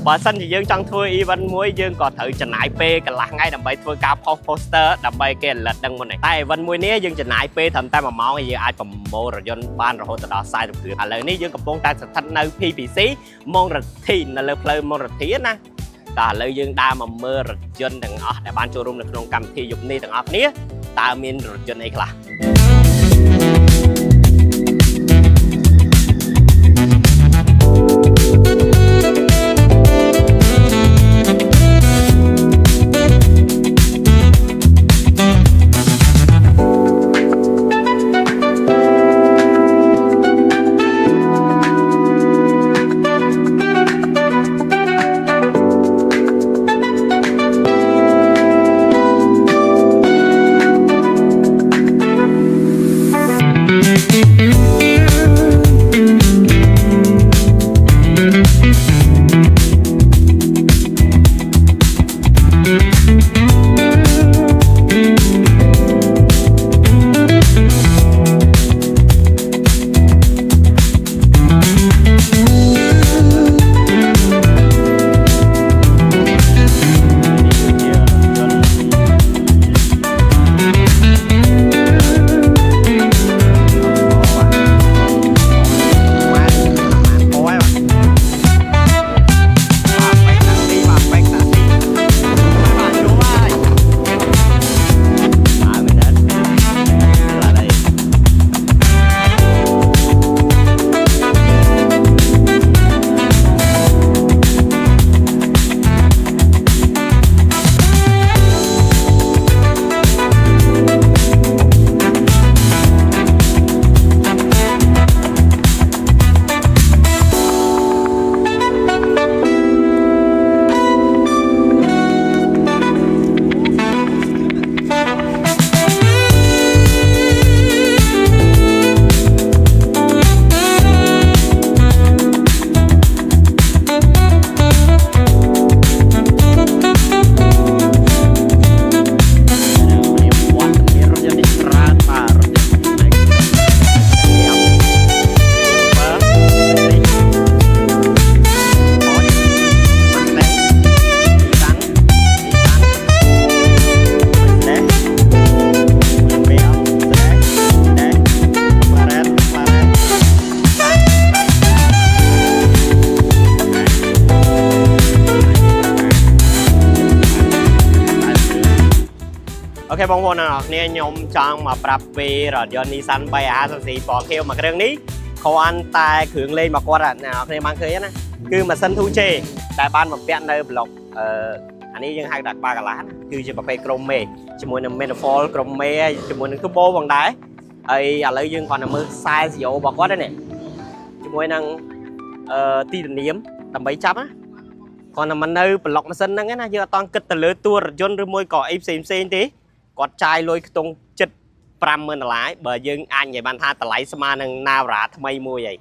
បើសិនជាយើងចង់ធ្វើ event មួយយើងក៏ត្រូវចំណាយពេលកន្លះថ្ងៃដើម្បីធ្វើការ post poster ដើម្បីគេ alert ដឹងមុនតែ event មួយនេះយើងចំណាយពេលត្រឹមតែ1ម៉ោងហើយយើងអាចប្រមូលរថយន្តបានរហូតដល់40គ្រឿងឥឡូវនេះយើងកំពុងតែស្ថិតនៅ PPC ម៉ងរទ្ធីនៅលើផ្លូវម៉ងរទ្ធីណាតែឥឡូវយើងដើរមកមើលរថយន្តទាំងអស់ដែលបានចូលរួមនៅក្នុងកម្មវិធីយប់នេះទាំងអស់គ្នាតើមានរថយន្តអីខ្លះ អូខេបងប្អូនអ្នកនរគ្នាខ្ញុំចង់មកប្រាប់ពីរថយន្ត Nissan 350cc ពណ៌ខៀវមួយគ្រឿងនេះគ្រាន់តែគ្រឿងលេងរបស់គាត់អ្នកនរគ្នាបានឃើញណាគឺម៉ាស៊ីន 2J ដែលបានបំពាក់នៅប្លុកអានេះយើងហៅថាក្បាលកន្លះគឺជាប្រភេទក្រុមមេជាមួយនឹង Manifold ក្រុមមេជាមួយនឹង Turbo ផងដែរហើយឥឡូវយើងគ្រាន់តែមើលខ្សែ CEO របស់គាត់នេះជាមួយនឹងទីធានាមដើម្បីចាប់ណាគាត់តែមិននៅប្លុកម៉ាស៊ីនហ្នឹងណាយើងអត់តន់គិតទៅលើតួរថយន្តឬមួយក៏អីផ្សេងទេគាត់ចាយលុយខ្ទង់ចិត្ត$50,000បើយើងអាចនិយាយបានថាតម្លៃស្មើនឹង Navara ថ្មីមួយហើយ